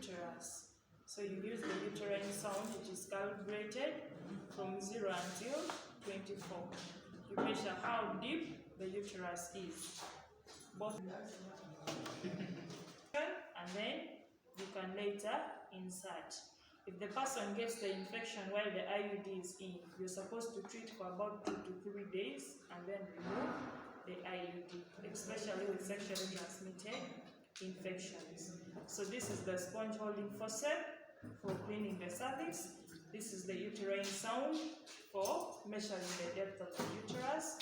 uterus. So you use the uterine sound, which is calibrated from 0 until 24. You measure how deep the uterus is. Both and then you can later insert. If the person gets the infection while the IUD is in, you're supposed to treat for about 2 to 3 days and then remove the IUD, especially with sexually transmitted infections. So this is the sponge holding forceps for cleaning the cervix. This is the uterine sound for measuring the depth of the uterus.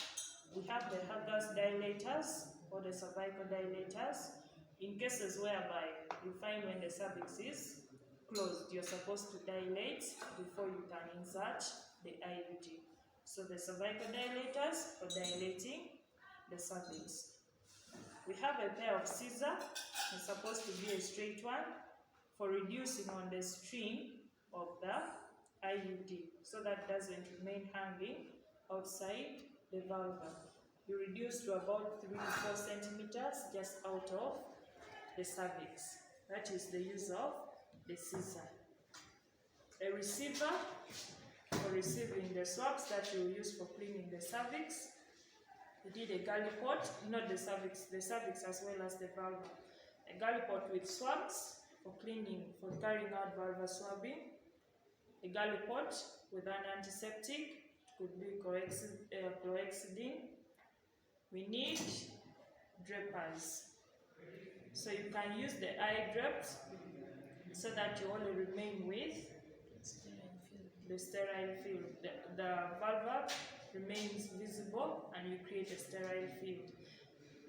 We have the Hager's dilators or the cervical dilators. In cases whereby you find when the cervix is closed, you're supposed to dilate before you can insert the IUD. So the cervical dilators for dilating the cervix. We have a pair of scissors. It's supposed to be a straight one for reducing on the string of the IUD so that it doesn't remain hanging outside the vulva. You reduce to about 3 to 4 centimeters just out of the cervix. That is the use of the scissor. A receiver for receiving the swabs that you use for cleaning the cervix. We did a gallipot, not the cervix as well as the vulva. A gallipot with swabs for cleaning, for carrying out vulva swabbing. A gallipot with an antiseptic, could be chlorhexidine. We need drapers. So you can use the eye drops so that you only remain with the sterile field. The vulva remains visible and you create a sterile field.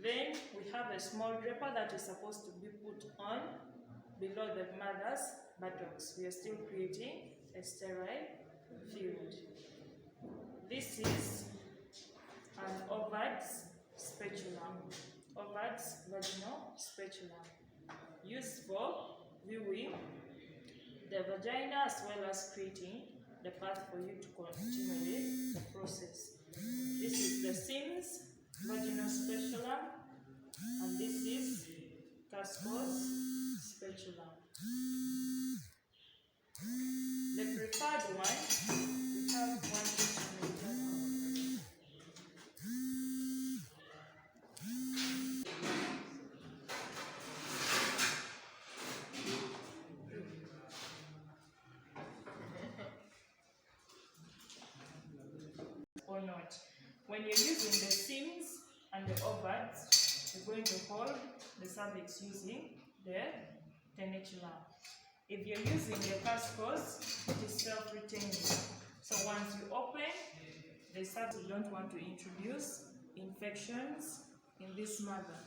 Then we have a small draper that is supposed to be put on below the mother's buttocks. We are still creating a sterile field. This is an Ovard's spatula, Ovard's vaginal spatula, used for viewing the vagina as well as creating the path for you to continue with the process. This is the Sims vaginal spatula, and this is Casco's spatula. The preferred one, we have one instrument. Or not. When you're using the Sims and the Ovards, you're going to hold the cervix using the tenacula. If you're using the Cascos, it is self-retaining. So once you open the cervix, you don't want to introduce infections in this mother.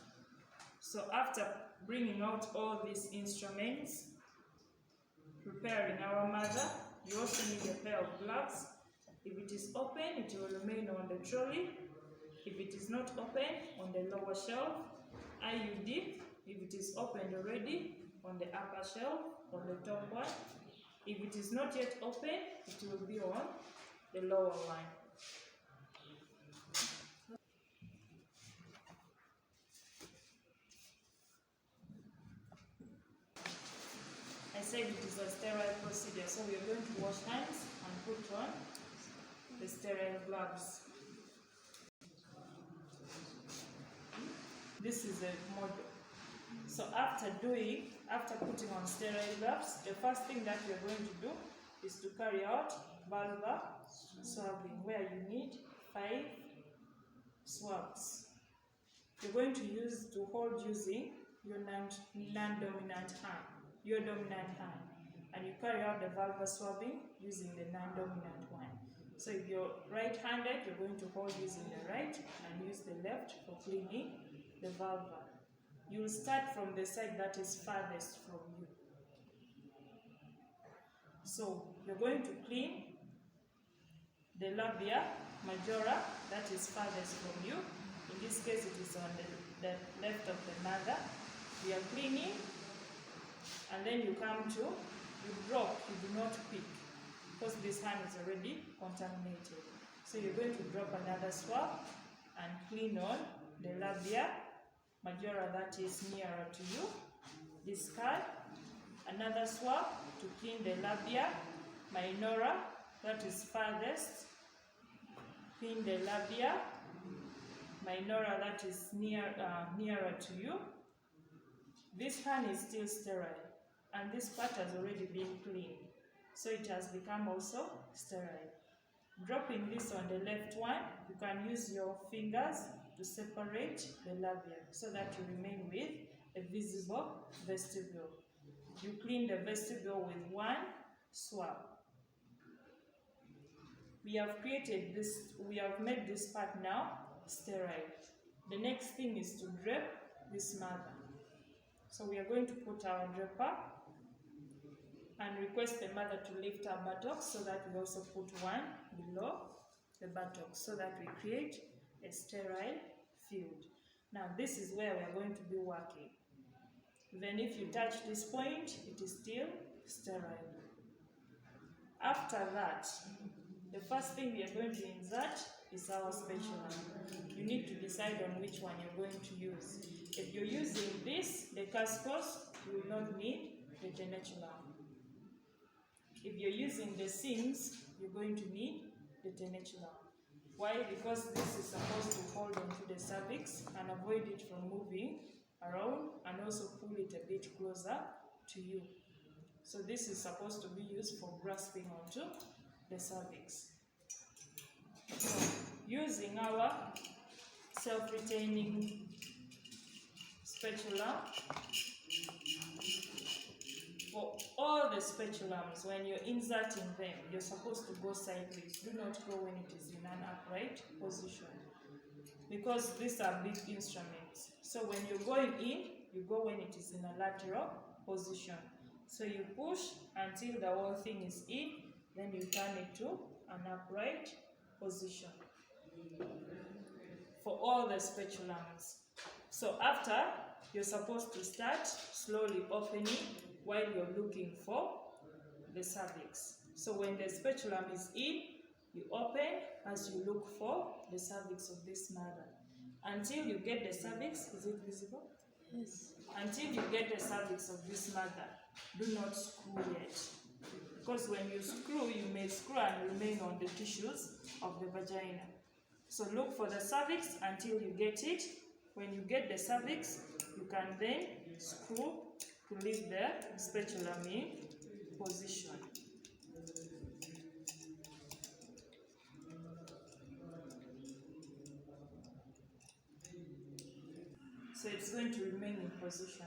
So after bringing out all these instruments, preparing our mother, you also need a pair of gloves. If it is open, it will remain on the trolley. If it is not open, on the lower shelf. IUD, if it is opened already, on the upper shelf, on the top one. If it is not yet open, it will be on the lower one. I said it is a sterile procedure, so we are going to wash hands and put on the sterile gloves. This is a model. So after putting on sterile gloves, the first thing that we are going to do is to carry out vulva swabbing, where you need 5 swabs. You're going to hold using your non-dominant hand, your dominant hand, and you carry out the vulva swabbing using the non-dominant one. So if you're right-handed, you're going to hold using the right and use the left for cleaning the vulva. You'll start from the side that is farthest from you. So you're going to clean the labia majora that is farthest from you. In this case, it is on the left of the mother. We are cleaning, and then you come to, you drop, you do not pick, because this hand is already contaminated. So you're going to drop another swab and clean on the labia majora that is nearer to you, discard, Another swab to clean the labia minora, that is farthest. Clean the labia minora, that is nearer to you. This hand is still sterile, and this part has already been cleaned, so it has become also sterile. Dropping this on the left one, you can use your fingers to separate the labia so that you remain with a visible vestibule. You clean the vestibule with one swab. We have created this, we have made this part now sterile. The next thing is to drape this mother. So we are going to put our draper and request the mother to lift her buttocks so that we also put one below the buttocks so that we create a sterile field. Now this is where we are going to be working. Even if you touch this point, it is still sterile. After that, the first thing we are going to insert is our spatula. You need to decide on which one you're going to use. If you're using this, the cascos, you will not need the tenetulum. If you're using the seams, you're going to need the tenetulum. Why? Because this is supposed to hold onto the cervix and avoid it from moving around, and also pull it a bit closer to you. So this is supposed to be used for grasping onto the cervix. So using our self-retaining spatula, for all the spatulums, when you're inserting them, you're supposed to go sideways. Do not go when it is in an upright position, because these are big instruments. So when you're going in, you go when it is in a lateral position. So you push until the whole thing is in, then you turn it to an upright position for all the spatulums. So after, you're supposed to start slowly opening while you're looking for the cervix. So when the spatulum is in, you open as you look for the cervix of this mother. Until you get the cervix, is it visible? Yes. Until you get the cervix of this mother, do not screw yet. Because when you screw, you may screw and remain on the tissues of the vagina. So look for the cervix until you get it. When you get the cervix, you can then screw to leave the spatula in position. So it's going to remain in position.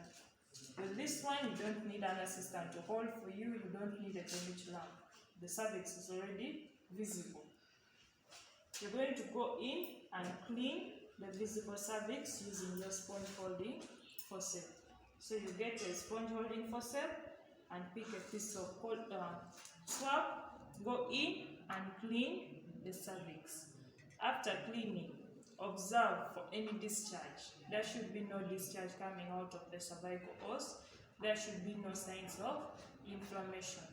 With this one, you don't need an assistant to hold for you. You don't need a tenetulum. The cervix is already visible. You're going to go in and clean the visible cervix using your sponge holding forceps. So you get a sponge holding forceps and pick a piece of swab, go in and clean the cervix. After cleaning, observe for any discharge. There should be no discharge coming out of the cervical os. There should be no signs of inflammation.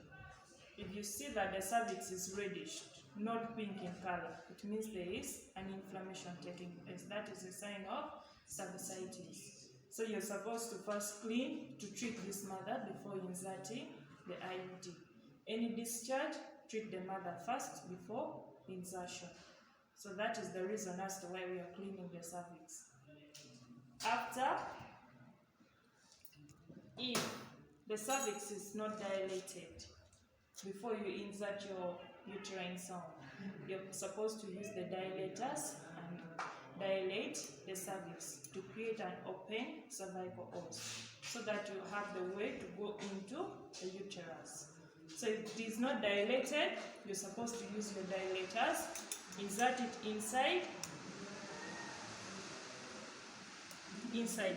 If you see that the cervix is reddish, not pink in color, it means there is an inflammation taking place. That is a sign of cervicitis. So you're supposed to first clean to treat this mother before inserting the IUD. Any discharge, treat the mother first before insertion. So that is the reason as to why we are cleaning the cervix. After, if the cervix is not dilated, before you insert your uterine sound, you're supposed to use the dilators and dilate the cervix to create an open cervical os, so that you have the way to go into the uterus. So if it is not dilated, you're supposed to use your dilators, insert it inside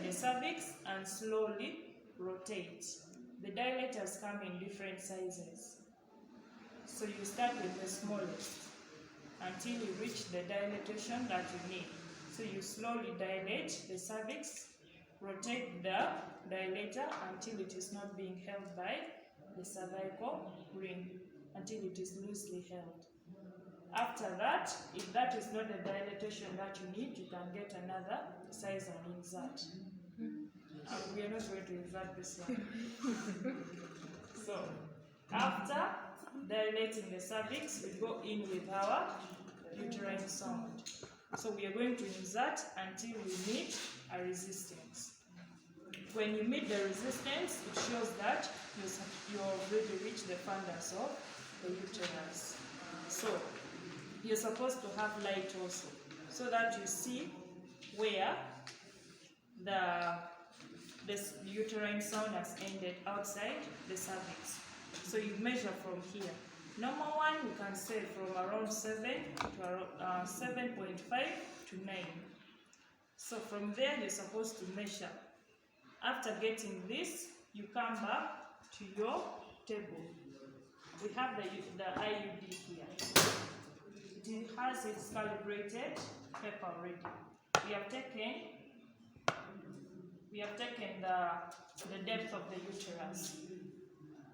the cervix and slowly rotate. The dilators come in different sizes. So you start with the smallest until you reach the dilatation that you need. So you slowly dilate the cervix, rotate the dilator until it is not being held by the cervical ring, until it is loosely held. After that, if that is not the dilatation that you need, you can get another size and insert. We are not going to insert this one. getting the cervix, we go in with our uterine sound. So we are going to insert until we meet a resistance. When you meet the resistance, it shows that you already reached the fundus of the uterus. So you're supposed to have light also, so that you see where the uterine sound has ended outside the cervix. So you measure from here. Normal one, you can say from around 7 to around 7.5 to 9. So from there, you're supposed to measure. After getting this, you come back to your table. We have the IUD here. It has its calibrated paper already. We have taken the depth of the uterus.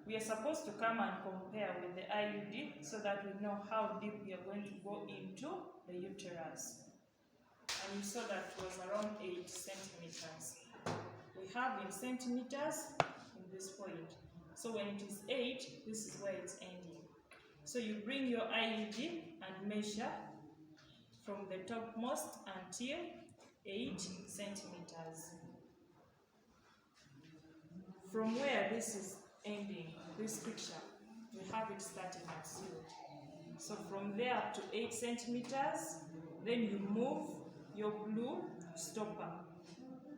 We are supposed to come and compare with the IUD so that we know how deep we are going to go into the uterus. And you saw that it was around 8 centimeters. We have in centimeters in this point. So when it is 8, this is where it's ending. So you bring your IUD and measure from the topmost until 8 centimeters. From where this is ending, this picture, we have it starting at 0. So from there up to 8 centimeters, then you move your blue stopper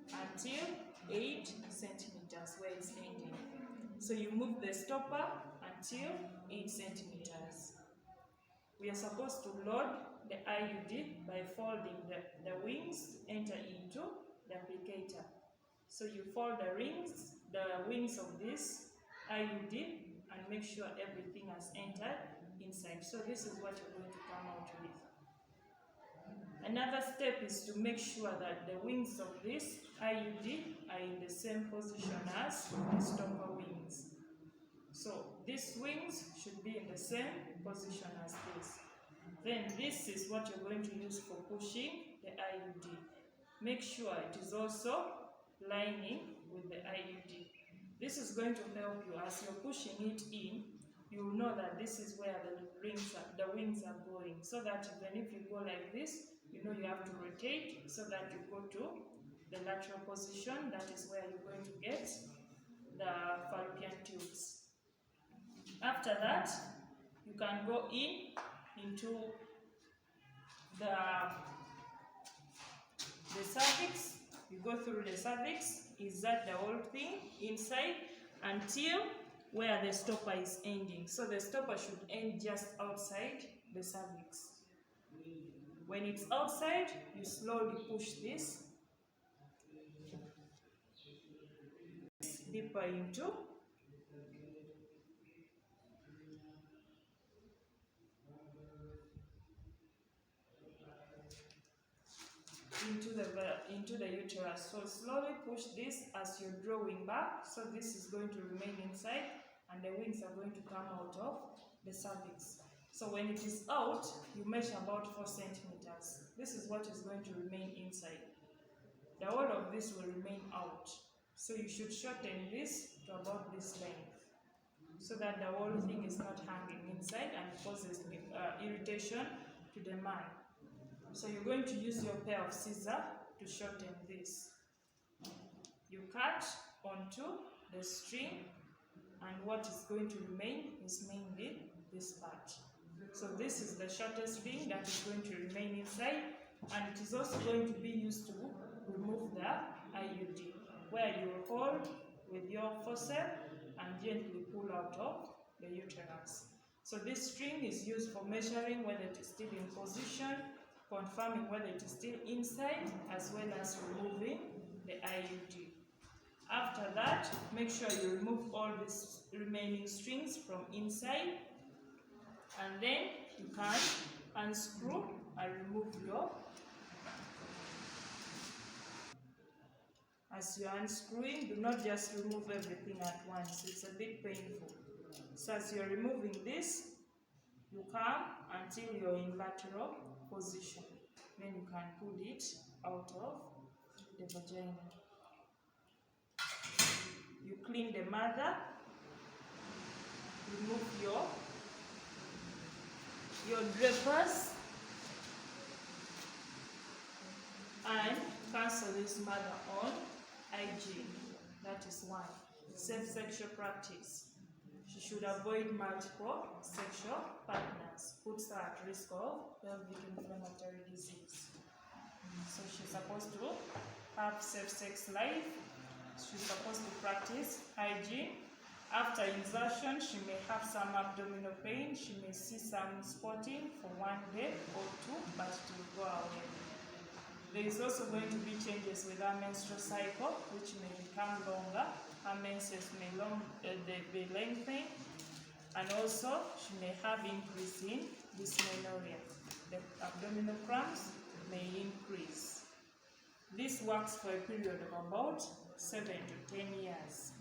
until 8 centimeters where it's ending. So you move the stopper until 8 centimeters. We are supposed to load the IUD by folding the wings to enter into the applicator. So you fold the wings of this IUD and make sure everything has entered inside. So this is what you're going to come out with. Another step is to make sure that the wings of this IUD are in the same position as the stopper wings. So these wings should be in the same position as this. Then this is what you're going to use for pushing the IUD. Make sure it is also lining with the IUD. This is going to help you as you're pushing it in. You will know that this is where the wings are going, so that even if you go like this, you know you have to rotate so that you go to the lateral position. That is where you're going to get the fallopian tubes. After that, you can go into the cervix. You go through the cervix, insert the whole thing inside until where the stopper is ending. So the stopper should end just outside the cervix. When it's outside, you slowly push this deeper into the uterus. So slowly push this as you're drawing back. So this is going to remain inside and the wings are going to come out of the cervix. So when it is out, you measure about 4 centimeters. This is what is going to remain inside. The whole of this will remain out. So you should shorten this to about this length, so that the whole thing is not hanging inside and causes irritation to the man. So you're going to use your pair of scissors to shorten this. You cut onto the string, and what is going to remain is mainly this part. So this is the shortest string that is going to remain inside, and it is also going to be used to remove the IUD, where you will hold with your forceps and gently pull out of the uterus. So this string is used for measuring whether it is still in position, confirming whether it is still inside, as well as removing the IUD. After that, make sure you remove all these remaining strings from inside, and then you can unscrew and remove your. As you are unscrewing, do not just remove everything at once. It's a bit painful. So as you are removing this, you come until you're in lateral position. Then you can pull it out of the vagina. You clean the mother, remove your your drapers and cancel this mother on hygiene. That is one. Safe sexual practice. She should avoid multiple sexual partners. Puts her at risk of pelvic inflammatory disease. So she's supposed to have safe sex life. She's supposed to practice hygiene. After insertion, she may have some abdominal pain. She may see some spotting for 1 day or 2, but it will go away. There is also going to be changes with her menstrual cycle, which may become longer. Her menses may be lengthened, and also she may have increase in dysmenorrhea. The abdominal cramps may increase. This works for a period of about 7 to 10 years.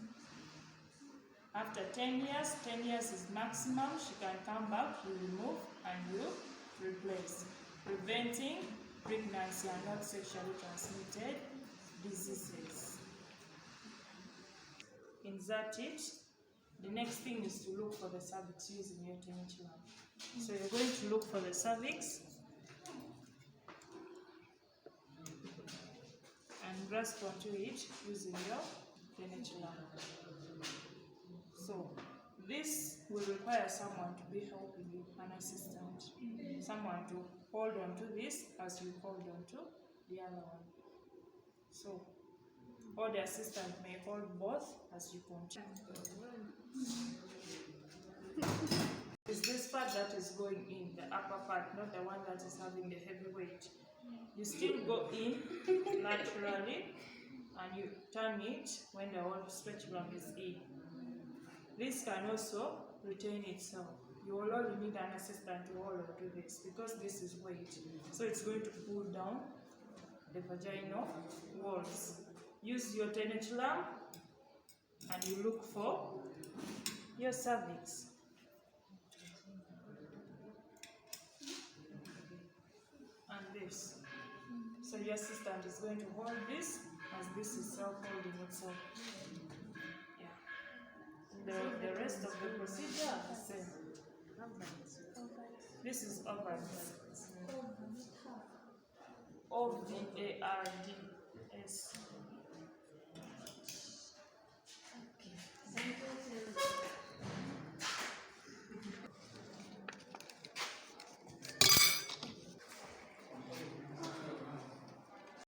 After 10 years is maximum, she can come back, you remove and you replace, preventing pregnancy and not sexually transmitted diseases. Insert it. The next thing is to look for the cervix using your tension lamp. So you're going to look for the cervix and grasp onto it using your tension lamp. So this will require someone to be helping you, an assistant, someone to hold on to this as you hold on to the other one. So, or the assistant may hold both as you continue. Is this part that is going in, the upper part, not the one that is having the heavy weight. You still go in naturally and you turn it when the whole speculum is in. This can also retain itself. You will only need an assistant to hold on to this because this is weight. So it's going to pull down the vaginal walls. Use your tenage lamp and you look for your cervix. And this. So your assistant is going to hold this as this is self-holding itself. The rest of the procedure are the same. This is ovaries. OVARD.